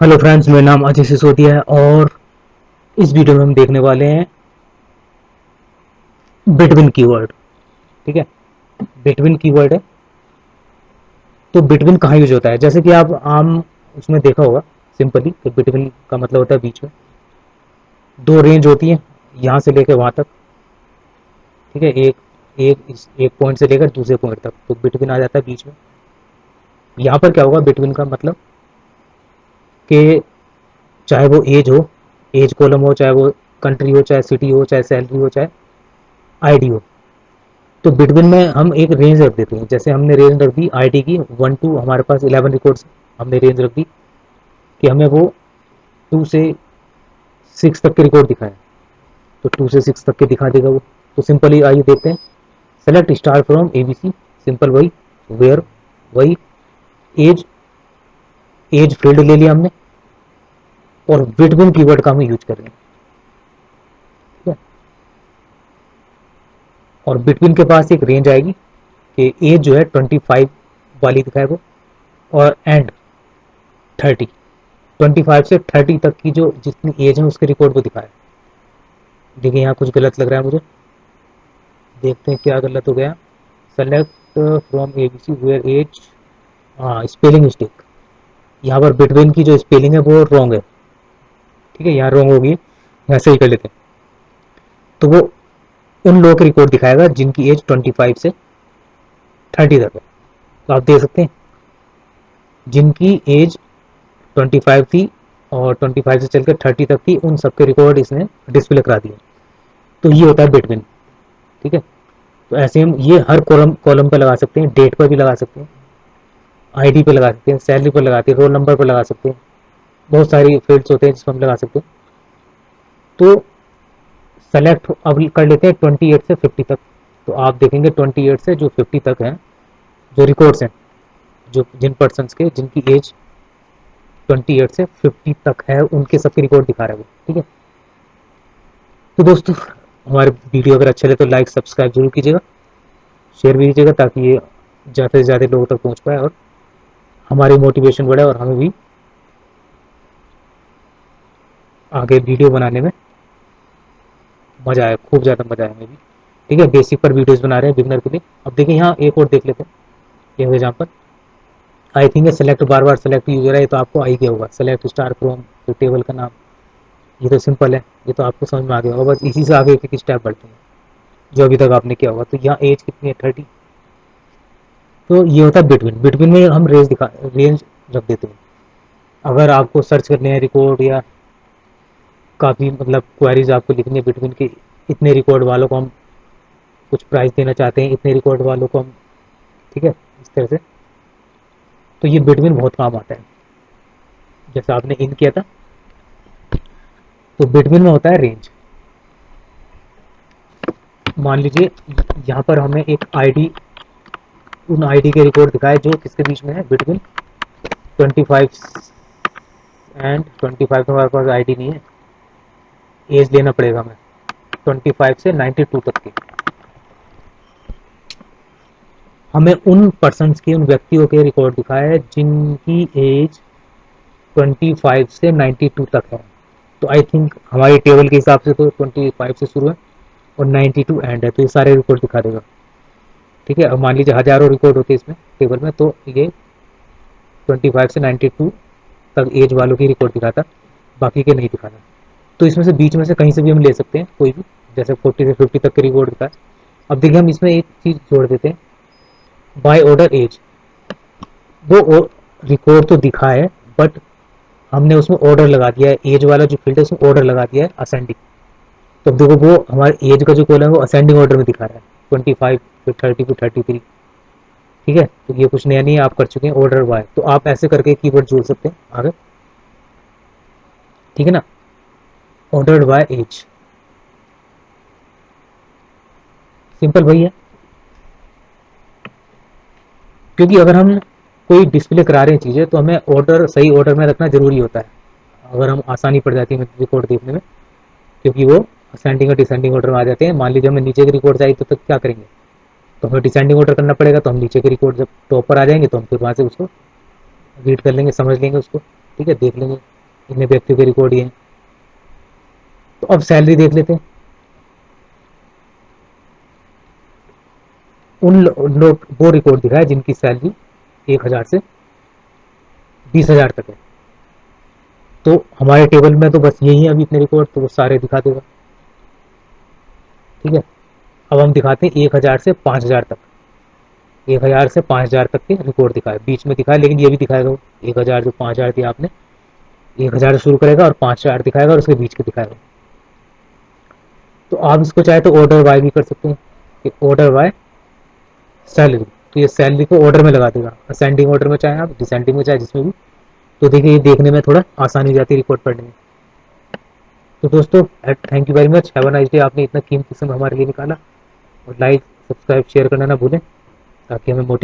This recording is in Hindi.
हेलो फ्रेंड्स, मेरा नाम अजय सिसोदिया है और इस वीडियो में हम देखने वाले हैं बिटवीन कीवर्ड। ठीक है, बिटवीन कीवर्ड है। तो बिटवीन कहाँ यूज होता है, जैसे कि आप आम उसमें देखा होगा सिंपली कि बिटवीन का मतलब होता है बीच में। दो रेंज होती है यहाँ से लेकर वहाँ तक। ठीक है, एक पॉइंट से लेकर दूसरे पॉइंट तक, तो बिटवीन आ जाता है बीच में। यहाँ पर क्या होगा बिटवीन का मतलब कि चाहे वो एज हो, एज कॉलम हो, चाहे वो कंट्री हो, चाहे सिटी हो, चाहे सैलरी हो, चाहे आईडी हो, तो बिटवीन में हम एक रेंज रख देते हैं। जैसे हमने रेंज रख दी आईडी की 1 टू, हमारे पास 11 रिकॉर्ड्स, हमने रेंज रख दी कि हमें वो 2 से 6 तक के रिकॉर्ड दिखाए, तो 2 से 6 तक के दिखा देगा वो। तो सिंपली आइए देखते हैं। Select star from ABC, simple वही। वेयर वही। एज, एज फील्ड ले लिया हमने और बिटवीन कीवर्ड का हम यूज कर रहे हैं। ठीक है, और बिटवीन के पास एक रेंज आएगी कि एज जो है 25 वाली दिखाए वो, और एंड 30, 25 से 30 तक की जो जितनी एज है उसके रिकॉर्ड को दिखाया। देखिए यहाँ कुछ गलत लग रहा है मुझे, देखते हैं क्या गलत हो गया। Select from ABC where as, हाँ स्पेलिंग मिस्टेक। यहाँ पर बिटवीन की जो स्पेलिंग है वो रॉन्ग है। ठीक है, यहाँ रॉन्ग होगी, यहाँ सही कर लेते हैं। तो वो उन लोगों के रिकॉर्ड दिखाएगा जिनकी एज 25 से 30 तक है। तो आप देख सकते हैं जिनकी एज 25 थी और 25 से चलकर 30 तक थी, उन सबके रिकॉर्ड इसने डिस्प्ले करा दिए। तो ये होता है बिटवीन। ठीक है, तो ऐसे हम ये हर कॉलम कॉलम पे लगा सकते हैं, डेट पर भी लगा सकते हैं, आईडी पे लगा सकते हैं, सैलरी पर लगाते हैं, रोल नंबर पर लगा सकते हैं। बहुत सारी फील्ड्स होते हैं जिसमें हम लगा सकते हैं। तो सेलेक्ट अब कर लेते हैं 28 से 50 तक। तो आप देखेंगे 28 से जो 50 तक हैं, जो रिकॉर्ड्स हैं, जो जिन पर्सन के जिनकी एज 28 से 50 तक है उनके सबके रिकॉर्ड दिखा रहा है वो। ठीक है, तो दोस्तों हमारे वीडियो अगर अच्छे लगे तो लाइक सब्सक्राइब जरूर कीजिएगा, शेयर भी कीजिएगा ताकि ये ज़्यादा से ज़्यादा लोगों तक पहुँच पाए और हमारी मोटिवेशन बढ़े और हमें भी आगे वीडियो बनाने में मज़ा आए, खूब ज़्यादा मज़ा आए हमें भी। ठीक है, बेसिक पर वीडियोस बना रहे हैं बिगनर के लिए। अब देखिए यहाँ एक और देख लेते हैं, ये example. I think select, bar bar select user है, ये तो आपको आई गया होगा। सेलेक्ट स्टार फ्रॉम, तो टेबल का नाम, ये तो सिंपल है, ये तो आपको समझ में आ गया होगा। बस इसी से आगे एक एक स्टेप बढ़ते हैं जो अभी तक आपने किया होगा। तो यहाँ एज कितनी है, 30। तो ये होता है बिटवीन। बिटवीन में हम रेंज रख देते हैं। अगर आपको सर्च करने हैं रिकॉर्ड, या काफ़ी मतलब क्वेरीज आपको लिखनी है बिटवीन के, इतने रिकॉर्ड वालों को हम कुछ प्राइस देना चाहते हैं, इतने रिकॉर्ड वालों को हम, ठीक है, इस तरह से। तो ये बिटवीन बहुत काम आता है। जैसे आपने इन किया था, तो बिटवीन में होता है रेंज। मान लीजिए यहाँ पर हमें एक आईडी, उन आईडी के रिकॉर्ड दिखाए जो किसके बीच में है, बिटवीन 25 एंड 25। तो हमारे पास आईडी नहीं है, एज लेना पड़ेगा हमें 25 से 92 तक की। हमें उन पर्सन्स के, उन व्यक्तियों के रिकॉर्ड दिखाए हैं जिनकी एज 25 से 92 तक है। तो आई थिंक हमारी टेबल के हिसाब से तो 25 से शुरू है और 92 एंड है, तो ये सारे रिकॉर्ड दिखा देगा। ठीक है, अब मान लीजिए हजारों रिकॉर्ड होते हैं इसमें टेबल में, तो ये 25 से 92 तक एज वालों की रिकॉर्ड दिखाता, बाकी के नहीं दिखाता। तो इसमें से बीच में से कहीं से भी हम ले सकते हैं कोई भी, जैसे 40 से 50 तक के रिकॉर्ड दिखाए। अब देखिए हम इसमें एक चीज जोड़ देते हैं, बाय ऑर्डर एज। वो रिकॉर्ड तो दिखा है, बट हमने उसमें ऑर्डर लगा दिया है, एज वाला जो फील्ड है उसमें ऑर्डर लगा दिया है असेंडिंग। तो अब देखो वो हमारे एज का जो कॉलम है वो असेंडिंग ऑर्डर में दिखा रहा है, 25 फिर 30 फिर 33। ठीक है, तो ये कुछ नया नहीं है, आप कर चुके हैं ऑर्डर बाय। तो आप ऐसे करके कीवर्ड जोड़ सकते हैं आगे। ठीक है ना, ऑर्डर्ड बाय एज, सिंपल वही है। क्योंकि अगर हम कोई डिस्प्ले करा रहे हैं चीज़ें, तो हमें ऑर्डर सही ऑर्डर में रखना जरूरी होता है। अगर हम आसानी पड़ जाती है रिकॉर्ड देखने में, क्योंकि वो असेंडिंग और डिसेंडिंग ऑर्डर में आ जाते हैं। मान लीजिए हमें नीचे की रिकॉर्ड चाहिए तो क्या करेंगे, तो हमें डिसेंडिंग ऑर्डर करना पड़ेगा। तो हम नीचे के रिकॉर्ड जब टॉप पर आ जाएंगे तो हम फिर वहाँ से उसको रीड कर लेंगे, समझ लेंगे उसको। ठीक है, देख लेंगे इतने व्यक्तियों के रिकॉर्ड ये हैं। तो अब सैलरी देख लेते हैं। लोग वो रिकॉर्ड दिखाया जिनकी सैलरी 1,000 से 20,000 तक है। तो हमारे टेबल में तो बस यही है अभी इतने रिकॉर्ड, तो वो सारे दिखा देगा। ठीक है, अब हम दिखाते हैं 1,000 से 5,000 तक। 1,000 से 5,000 तक के रिकॉर्ड दिखाए, बीच में दिखाए, लेकिन ये भी दिखाएगा वो 1,000 जो 5,000 दिया आपने, 1,000 से शुरू करेगा और 5,000 दिखाएगा और उसके बीच के दिखाएगा। तो आप इसको चाहे तो ऑर्डर वाई भी कर सकते हैं कि ऑर्डर वाई सैलरी। तो ये सैलरी को ऑर्डर में लगा देगा, असेंडिंग ऑर्डर में चाहे आप, डिसेंडिंग में चाहे जिसमें भी। तो देखिए ये देखने में थोड़ा आसानी हो जाती है रिकॉर्ड पढ़ने में। तो दोस्तों, thank you very much, have a nice day. आपने इतना कीमती समय हमारे लिए निकाला। और लाइक सब्सक्राइब शेयर करना ना भूलें, ताकि हमें मोटिव